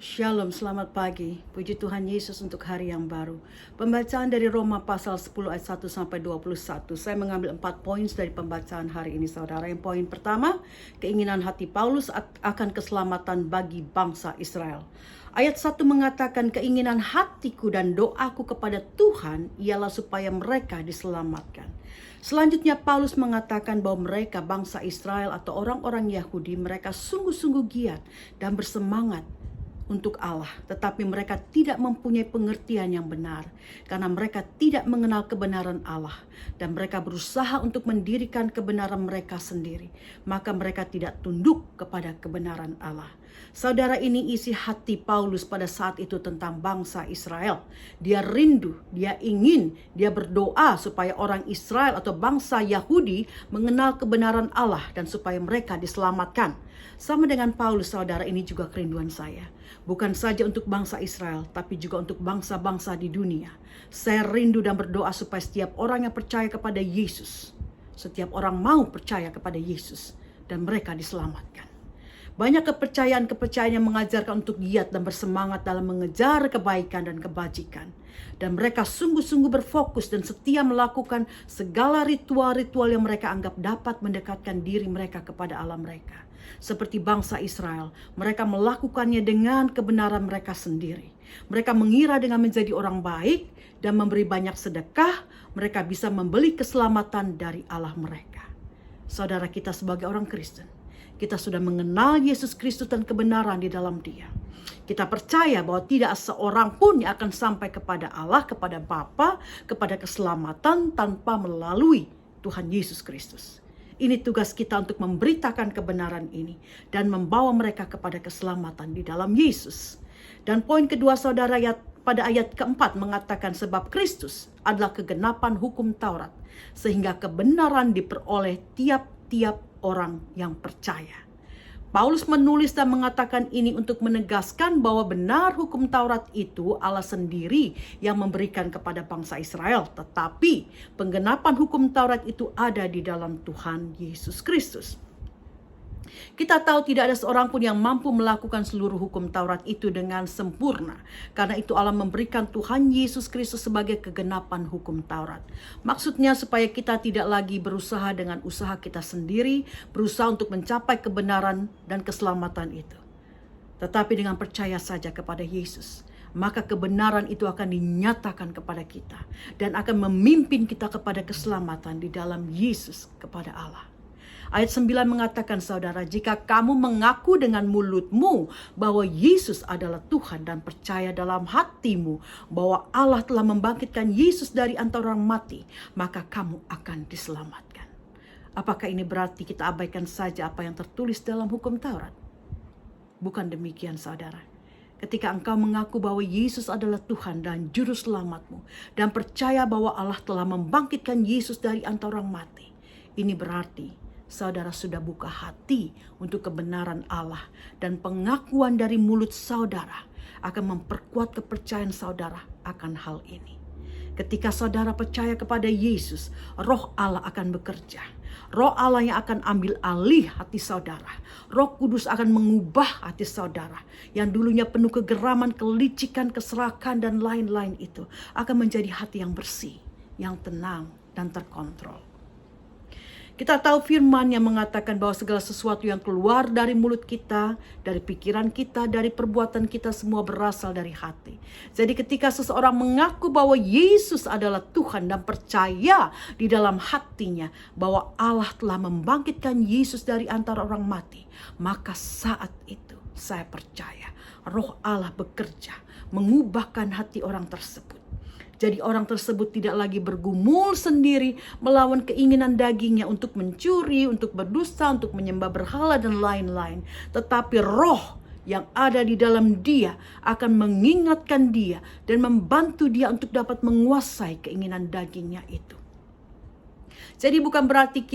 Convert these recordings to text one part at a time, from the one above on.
Shalom, selamat pagi. Puji Tuhan Yesus untuk hari yang baru. Pembacaan dari Roma pasal 10 ayat 1 sampai 21. Saya mengambil 4 poin dari pembacaan hari ini, saudara. Yang poin pertama, keinginan hati Paulus akan keselamatan bagi bangsa Israel. Ayat 1 mengatakan keinginan hatiku dan doaku kepada Tuhan ialah supaya mereka diselamatkan. Selanjutnya Paulus mengatakan bahwa mereka bangsa Israel atau orang-orang Yahudi, mereka sungguh-sungguh giat dan bersemangat untuk Allah, tetapi mereka tidak mempunyai pengertian yang benar karena mereka tidak mengenal kebenaran Allah dan mereka berusaha untuk mendirikan kebenaran mereka sendiri, maka mereka tidak tunduk kepada kebenaran Allah. Saudara, ini isi hati Paulus pada saat itu tentang bangsa Israel. Dia rindu, dia ingin, dia berdoa supaya orang Israel atau bangsa Yahudi mengenal kebenaran Allah dan supaya mereka diselamatkan. Sama dengan Paulus, saudara, ini juga kerinduan saya. Bukan saja untuk bangsa Israel, tapi juga untuk bangsa-bangsa di dunia. Saya rindu dan berdoa supaya setiap orang yang percaya kepada Yesus, setiap orang mau percaya kepada Yesus, dan mereka diselamatkan. Banyak kepercayaan yang mengajarkan untuk giat dan bersemangat dalam mengejar kebaikan dan kebajikan. Dan mereka sungguh-sungguh berfokus dan setia melakukan segala ritual-ritual yang mereka anggap dapat mendekatkan diri mereka kepada Allah mereka. Seperti bangsa Israel, mereka melakukannya dengan kebenaran mereka sendiri. Mereka mengira dengan menjadi orang baik dan memberi banyak sedekah, mereka bisa membeli keselamatan dari Allah mereka. Saudara, kita sebagai orang Kristen, kita sudah mengenal Yesus Kristus dan kebenaran di dalam Dia. Kita percaya bahwa tidak seorang pun yang akan sampai kepada Allah, kepada Bapa, kepada keselamatan tanpa melalui Tuhan Yesus Kristus. Ini tugas kita untuk memberitakan kebenaran ini dan membawa mereka kepada keselamatan di dalam Yesus. Dan poin kedua, saudara, pada ayat keempat mengatakan sebab Kristus adalah kegenapan hukum Taurat, sehingga kebenaran diperoleh tiap-tiap orang yang percaya. Paulus menulis dan mengatakan ini untuk menegaskan bahwa benar hukum Taurat itu Allah sendiri yang memberikan kepada bangsa Israel. Tetapi penggenapan hukum Taurat itu ada di dalam Tuhan Yesus Kristus. Kita tahu tidak ada seorang pun yang mampu melakukan seluruh hukum Taurat itu dengan sempurna. Karena itu Allah memberikan Tuhan Yesus Kristus sebagai kegenapan hukum Taurat. Maksudnya supaya kita tidak lagi berusaha dengan usaha kita sendiri, berusaha untuk mencapai kebenaran dan keselamatan itu. Tetapi dengan percaya saja kepada Yesus, maka kebenaran itu akan dinyatakan kepada kita dan akan memimpin kita kepada keselamatan di dalam Yesus kepada Allah. Ayat 9 mengatakan, saudara, jika kamu mengaku dengan mulutmu bahwa Yesus adalah Tuhan dan percaya dalam hatimu bahwa Allah telah membangkitkan Yesus dari antara orang mati, maka kamu akan diselamatkan. Apakah ini berarti kita abaikan saja apa yang tertulis dalam hukum Taurat? Bukan demikian, saudara. Ketika engkau mengaku bahwa Yesus adalah Tuhan dan Juru Selamatmu dan percaya bahwa Allah telah membangkitkan Yesus dari antara orang mati, ini berarti saudara sudah buka hati untuk kebenaran Allah, dan pengakuan dari mulut saudara akan memperkuat kepercayaan saudara akan hal ini. Ketika saudara percaya kepada Yesus, Roh Allah akan bekerja. Roh Allah yang akan ambil alih hati saudara. Roh Kudus akan mengubah hati saudara yang dulunya penuh kegeraman, kelicikan, keserakahan dan lain-lain itu akan menjadi hati yang bersih, yang tenang dan terkontrol. Kita tahu firman yang mengatakan bahwa segala sesuatu yang keluar dari mulut kita, dari pikiran kita, dari perbuatan kita, semua berasal dari hati. Jadi ketika seseorang mengaku bahwa Yesus adalah Tuhan dan percaya di dalam hatinya bahwa Allah telah membangkitkan Yesus dari antara orang mati, maka saat itu saya percaya Roh Allah bekerja mengubahkan hati orang tersebut. Jadi orang tersebut tidak lagi bergumul sendiri melawan keinginan dagingnya untuk mencuri, untuk berdusta, untuk menyembah berhala dan lain-lain. Tetapi roh yang ada di dalam dia akan mengingatkan dia dan membantu dia untuk dapat menguasai keinginan dagingnya itu. Jadi bukan berarti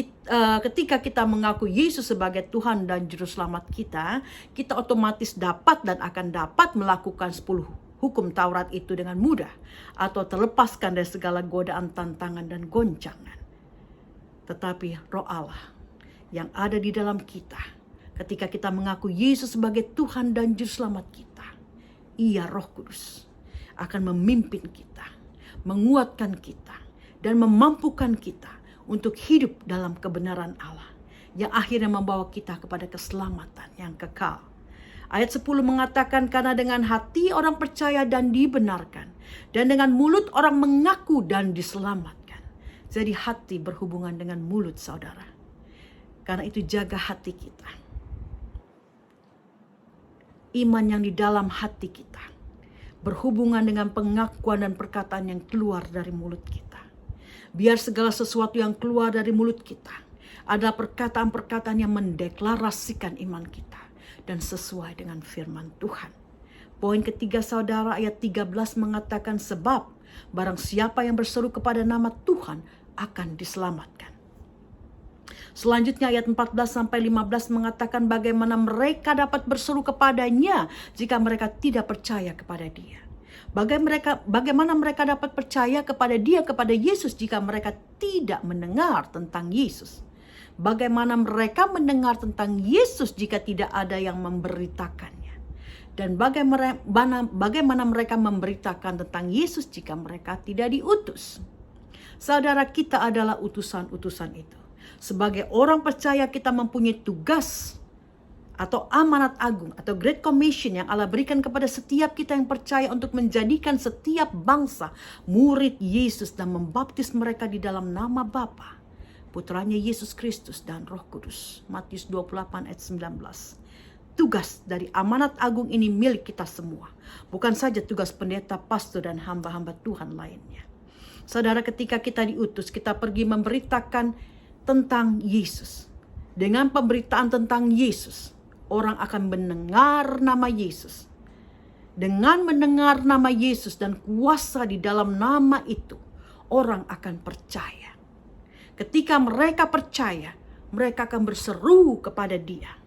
ketika kita mengaku Yesus sebagai Tuhan dan Juru Selamat kita, kita otomatis dapat dan akan dapat melakukan 10 hukum Taurat itu dengan mudah atau terlepaskan dari segala godaan, tantangan dan goncangan. Tetapi Roh Allah yang ada di dalam kita ketika kita mengaku Yesus sebagai Tuhan dan Juru Selamat kita, Ia Roh Kudus akan memimpin kita, menguatkan kita, dan memampukan kita untuk hidup dalam kebenaran Allah yang akhirnya membawa kita kepada keselamatan yang kekal. Ayat 10 mengatakan, karena dengan hati orang percaya dan dibenarkan, dan dengan mulut orang mengaku dan diselamatkan. Jadi hati berhubungan dengan mulut, saudara. Karena itu jaga hati kita. Iman yang di dalam hati kita berhubungan dengan pengakuan dan perkataan yang keluar dari mulut kita. Biar segala sesuatu yang keluar dari mulut kita adalah perkataan-perkataan yang mendeklarasikan iman kita dan sesuai dengan firman Tuhan. Poin ketiga, saudara, ayat 13 mengatakan, sebab barang siapa yang berseru kepada nama Tuhan akan diselamatkan. Selanjutnya ayat 14-15 mengatakan bagaimana mereka dapat berseru kepadanya jika mereka tidak percaya kepada dia. Bagaimana mereka dapat percaya kepada dia, kepada Yesus, jika mereka tidak mendengar tentang Yesus. Bagaimana mereka mendengar tentang Yesus jika tidak ada yang memberitakannya. Dan bagaimana mereka memberitakan tentang Yesus jika mereka tidak diutus. Saudara, kita adalah utusan-utusan itu. Sebagai orang percaya kita mempunyai tugas atau amanat agung atau Great Commission yang Allah berikan kepada setiap kita yang percaya untuk menjadikan setiap bangsa murid Yesus dan membaptis mereka di dalam nama Bapa, Putranya Yesus Kristus dan Roh Kudus. Matius 28 ayat 19. Tugas dari amanat agung ini milik kita semua. Bukan saja tugas pendeta, pastor, dan hamba-hamba Tuhan lainnya. Saudara, ketika kita diutus, kita pergi memberitakan tentang Yesus. Dengan pemberitaan tentang Yesus, orang akan mendengar nama Yesus. Dengan mendengar nama Yesus dan kuasa di dalam nama itu, orang akan percaya. Ketika mereka percaya, mereka akan berseru kepada Dia.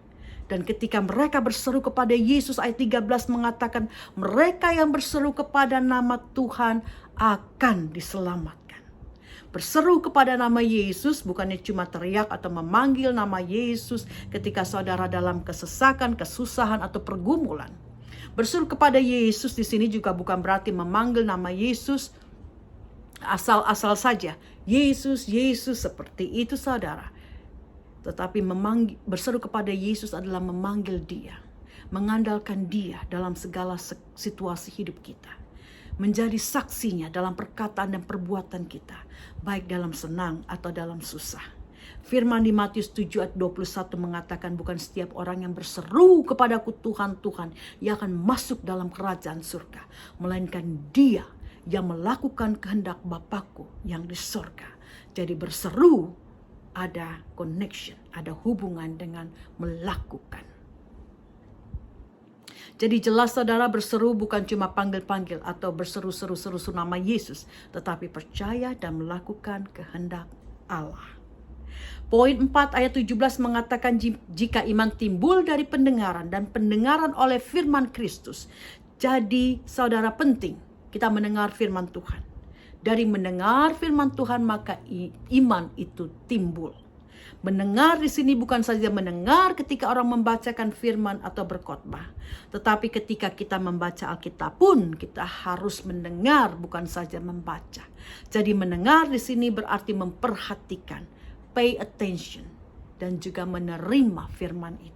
Dan ketika mereka berseru kepada Yesus, ayat 13 mengatakan, mereka yang berseru kepada nama Tuhan akan diselamatkan. Berseru kepada nama Yesus bukannya cuma teriak atau memanggil nama Yesus ketika saudara dalam kesesakan, kesusahan, atau pergumulan. Berseru kepada Yesus di sini juga bukan berarti memanggil nama Yesus asal-asal saja. Yesus, Yesus, seperti itu, saudara. Tetapi berseru kepada Yesus adalah memanggil Dia, mengandalkan Dia dalam segala situasi hidup kita, menjadi saksinya dalam perkataan dan perbuatan kita, baik dalam senang atau dalam susah. Firman di Matius 7 ayat 21 mengatakan, bukan setiap orang yang berseru kepadaku Tuhan, Tuhan, yang akan masuk dalam kerajaan surga, melainkan dia yang melakukan kehendak Bapakku yang di surga. Jadi berseru ada connection, ada hubungan dengan melakukan. Jadi jelas saudara, berseru bukan cuma panggil-panggil atau berseru-seru nama Yesus, tetapi percaya dan melakukan kehendak Allah. Poin 4 ayat 17 mengatakan, jika iman timbul dari pendengaran dan pendengaran oleh firman Kristus. Jadi saudara, penting kita mendengar firman Tuhan. Dari mendengar firman Tuhan maka iman itu timbul. Mendengar di sini bukan saja mendengar ketika orang membacakan firman atau berkhotbah, tetapi ketika kita membaca Alkitab pun kita harus mendengar, bukan saja membaca. Jadi mendengar di sini berarti memperhatikan, pay attention, dan juga menerima firman itu.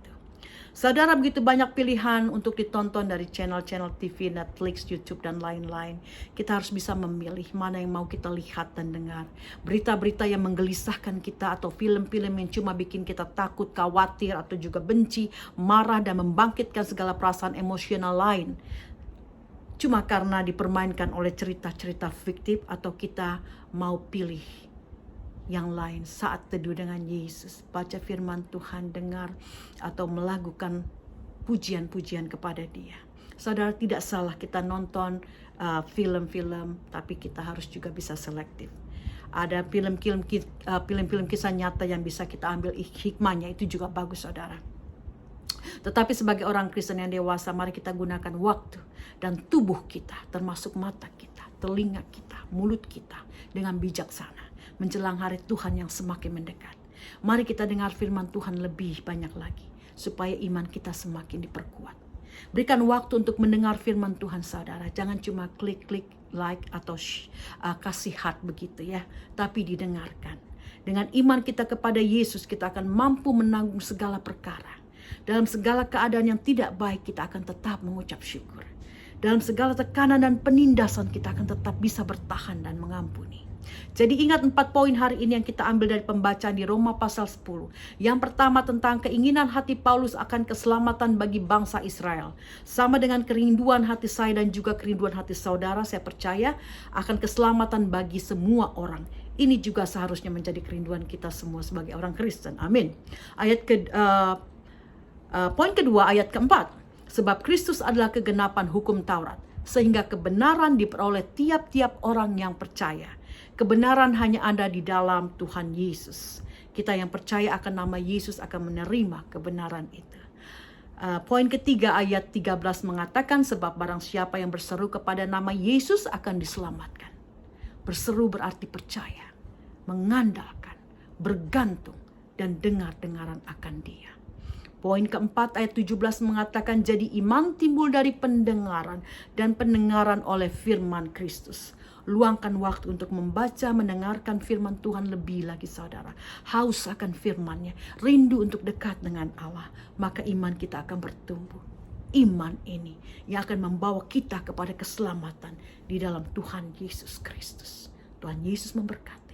Saudara, begitu banyak pilihan untuk ditonton dari channel-channel TV, Netflix, YouTube, dan lain-lain. Kita harus bisa memilih mana yang mau kita lihat dan dengar. Berita-berita yang menggelisahkan kita atau film-film yang cuma bikin kita takut, khawatir, atau juga benci, marah, dan membangkitkan segala perasaan emosional lain. Cuma karena dipermainkan oleh cerita-cerita fiktif, atau kita mau pilih yang lain saat teduh dengan Yesus, baca firman Tuhan, dengar, atau melakukan pujian-pujian kepada Dia. Saudara, tidak salah kita nonton film-film, tapi kita harus juga bisa selektif. Ada film-film kisah nyata yang bisa kita ambil hikmahnya, itu juga bagus, saudara. Tetapi sebagai orang Kristen yang dewasa, mari kita gunakan waktu dan tubuh kita, termasuk mata kita, telinga kita, mulut kita, dengan bijaksana menjelang hari Tuhan yang semakin mendekat. Mari kita dengar firman Tuhan lebih banyak lagi, supaya iman kita semakin diperkuat. Berikan waktu untuk mendengar firman Tuhan saudara. Jangan cuma klik-klik like atau kasih heart begitu ya. Tapi didengarkan. Dengan iman kita kepada Yesus, kita akan mampu menanggung segala perkara. Dalam segala keadaan yang tidak baik, kita akan tetap mengucap syukur. Dalam segala tekanan dan penindasan, kita akan tetap bisa bertahan dan mengampuni. Jadi ingat 4 poin hari ini yang kita ambil dari pembacaan di Roma pasal 10. Yang pertama tentang keinginan hati Paulus akan keselamatan bagi bangsa Israel. Sama dengan kerinduan hati saya dan juga kerinduan hati saudara, saya percaya akan keselamatan bagi semua orang. Ini juga seharusnya menjadi kerinduan kita semua sebagai orang Kristen. Amin. Poin kedua, ayat keempat. Sebab Kristus adalah kegenapan hukum Taurat, sehingga kebenaran diperoleh tiap-tiap orang yang percaya. Kebenaran hanya ada di dalam Tuhan Yesus. Kita yang percaya akan nama Yesus akan menerima kebenaran itu. Poin ketiga, ayat 13 mengatakan, sebab barang siapa yang berseru kepada nama Yesus akan diselamatkan. Berseru berarti percaya, mengandalkan, bergantung, dan dengar-dengaran akan Dia. Poin keempat, ayat 17 mengatakan, jadi iman timbul dari pendengaran, dan pendengaran oleh firman Kristus. Luangkan waktu untuk membaca, mendengarkan firman Tuhan lebih lagi saudara. Haus akan firman-Nya, rindu untuk dekat dengan Allah. Maka iman kita akan bertumbuh. Iman ini yang akan membawa kita kepada keselamatan di dalam Tuhan Yesus Kristus. Tuhan Yesus memberkati.